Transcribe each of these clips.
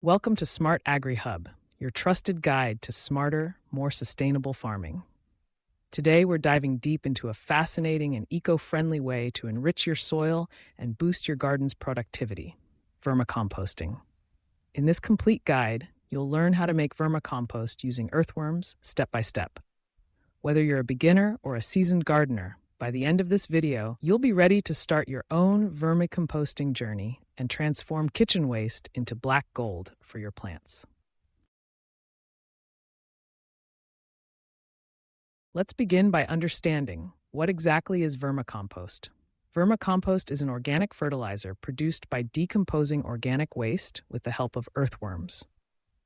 Welcome to Smart Agri Hub, your trusted guide to smarter, more sustainable farming. Today, we're diving deep into a fascinating and eco-friendly way to enrich your soil and boost your garden's productivity: vermicomposting. In this complete guide, you'll learn how to make vermicompost using earthworms step by step. Whether you're a beginner or a seasoned gardener, by the end of this video, you'll be ready to start your own vermicomposting journey and transform kitchen waste into black gold for your plants. Let's begin by understanding what exactly is vermicompost. Vermicompost is an organic fertilizer produced by decomposing organic waste with the help of earthworms.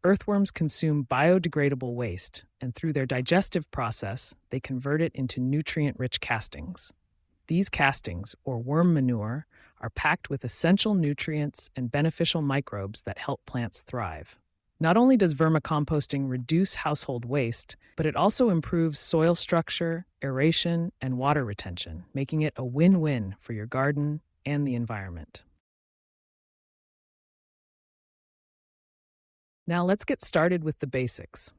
Earthworms consume biodegradable waste, and through their digestive process, they convert it into nutrient-rich castings. These castings, or worm manure, are packed with essential nutrients and beneficial microbes that help plants thrive. Not only does vermicomposting reduce household waste, but it also improves soil structure, aeration, and water retention, making it a win-win for your garden and the environment. Now let's get started with the basics.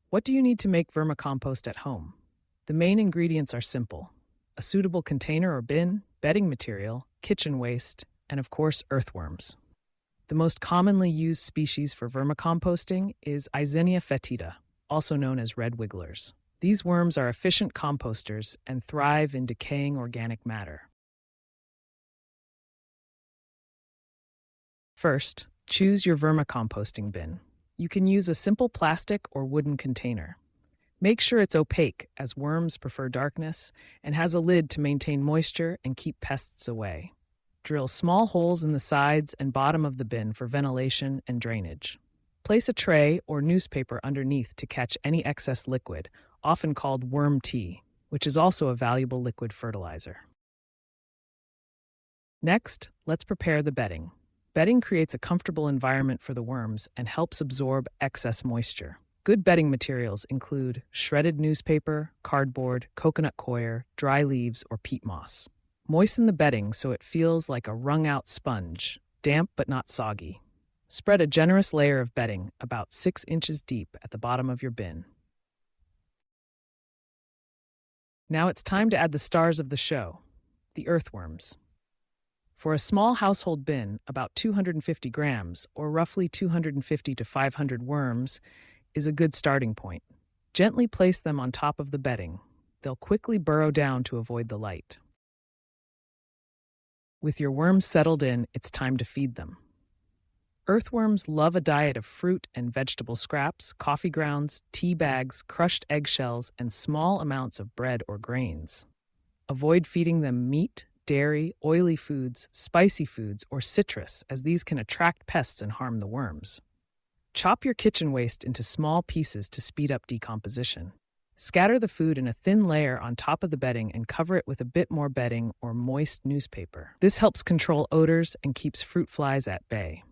What do you need to make vermicompost at home? The main ingredients are simple: a suitable container or bin, bedding material, kitchen waste, and of course, earthworms. The most commonly used species for vermicomposting is Eisenia fetida, also known as red wigglers. These worms are efficient composters and thrive in decaying organic matter. First, choose your vermicomposting bin. You can use a simple plastic or wooden container. Make sure it's opaque, as worms prefer darkness, and has a lid to maintain moisture and keep pests away. Drill small holes in the sides and bottom of the bin for ventilation and drainage. Place a tray or newspaper underneath to catch any excess liquid, often called worm tea, which is also a valuable liquid fertilizer. Next, let's prepare the bedding. Bedding creates a comfortable environment for the worms and helps absorb excess moisture. Good bedding materials include shredded newspaper, cardboard, coconut coir, dry leaves, or peat moss. Moisten the bedding so it feels like a wrung-out sponge, damp but not soggy. Spread a generous layer of bedding about 6 inches deep at the bottom of your bin. Now it's time to add the stars of the show: the earthworms. For a small household bin, about 250 grams, or roughly 250 to 500 worms, is a good starting point. Gently place them on top of the bedding. They'll quickly burrow down to avoid the light. With your worms settled in, it's time to feed them. Earthworms love a diet of fruit and vegetable scraps, coffee grounds, tea bags, crushed eggshells, and small amounts of bread or grains. Avoid feeding them meat, dairy, oily foods, spicy foods, or citrus, as these can attract pests and harm the worms. Chop your kitchen waste into small pieces to speed up decomposition. Scatter the food in a thin layer on top of the bedding and cover it with a bit more bedding or moist newspaper. This helps control odors and keeps fruit flies at bay.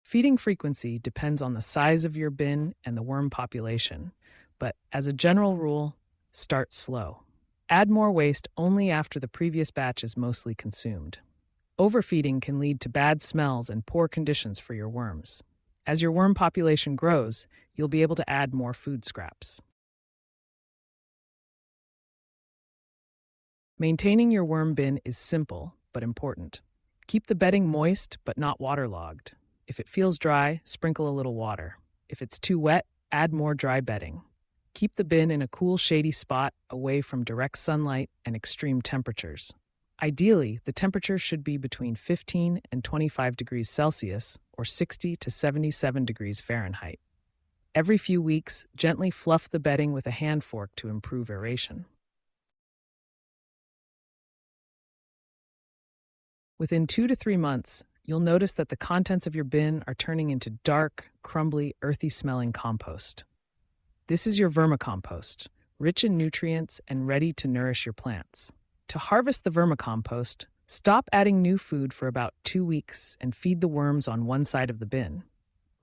Feeding frequency depends on the size of your bin and the worm population, but as a general rule, start slow. Add more waste only after the previous batch is mostly consumed. Overfeeding can lead to bad smells and poor conditions for your worms. As your worm population grows, you'll be able to add more food scraps. Maintaining your worm bin is simple but important. Keep the bedding moist but not waterlogged. If it feels dry, sprinkle a little water. If it's too wet, add more dry bedding. Keep the bin in a cool, shady spot away from direct sunlight and extreme temperatures. Ideally, the temperature should be between 15 and 25 degrees Celsius or 60 to 77 degrees Fahrenheit. Every few weeks, gently fluff the bedding with a hand fork to improve aeration. Within 2 to 3 months, you'll notice that the contents of your bin are turning into dark, crumbly, earthy-smelling compost. This is your vermicompost, rich in nutrients and ready to nourish your plants. To harvest the vermicompost, stop adding new food for about 2 weeks and feed the worms on one side of the bin.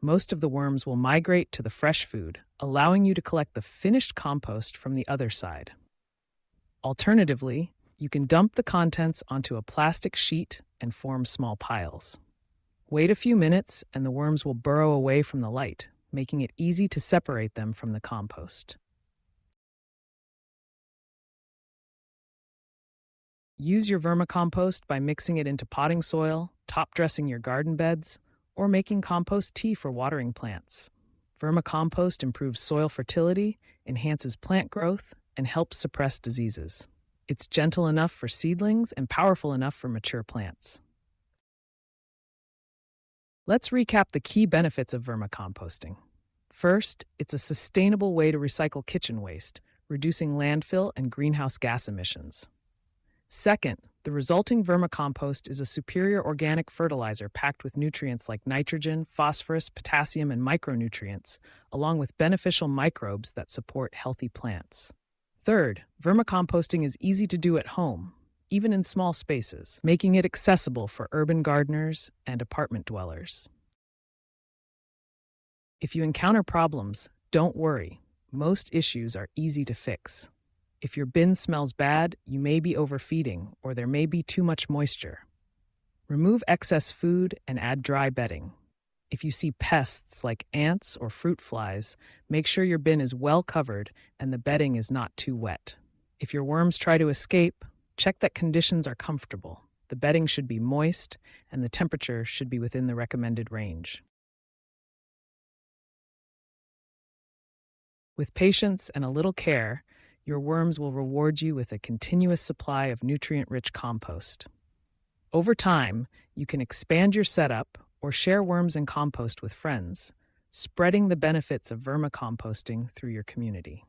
Most of the worms will migrate to the fresh food, allowing you to collect the finished compost from the other side. Alternatively, you can dump the contents onto a plastic sheet and form small piles. Wait a few minutes and the worms will burrow away from the light, making it easy to separate them from the compost. Use your vermicompost by mixing it into potting soil, top dressing your garden beds, or making compost tea for watering plants. Vermicompost improves soil fertility, enhances plant growth, and helps suppress diseases. It's gentle enough for seedlings and powerful enough for mature plants. Let's recap the key benefits of vermicomposting. First, it's a sustainable way to recycle kitchen waste, reducing landfill and greenhouse gas emissions. Second, the resulting vermicompost is a superior organic fertilizer packed with nutrients like nitrogen, phosphorus, potassium, and micronutrients, along with beneficial microbes that support healthy plants. Third, vermicomposting is easy to do at home, even in small spaces, making it accessible for urban gardeners and apartment dwellers. If you encounter problems, don't worry. Most issues are easy to fix. If your bin smells bad, you may be overfeeding or there may be too much moisture. Remove excess food and add dry bedding. If you see pests like ants or fruit flies, make sure your bin is well covered and the bedding is not too wet. If your worms try to escape, check that conditions are comfortable. The bedding should be moist and the temperature should be within the recommended range. With patience and a little care, your worms will reward you with a continuous supply of nutrient-rich compost. Over time, you can expand your setup or share worms and compost with friends, spreading the benefits of vermicomposting through your community.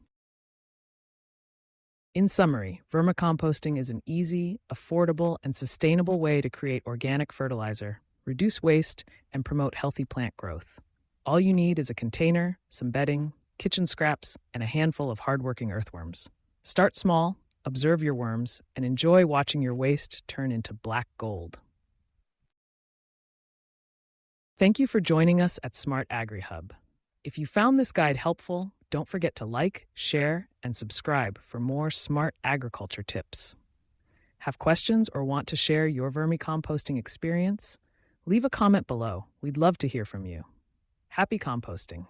In summary, vermicomposting is an easy, affordable, and sustainable way to create organic fertilizer, reduce waste, and promote healthy plant growth. All you need is a container, some bedding, kitchen scraps, and a handful of hardworking earthworms. Start small, observe your worms, and enjoy watching your waste turn into black gold. Thank you for joining us at Smart Agri Hub. If you found this guide helpful, don't forget to like, share, and subscribe for more smart agriculture tips. Have questions or want to share your vermicomposting experience? Leave a comment below. We'd love to hear from you. Happy composting.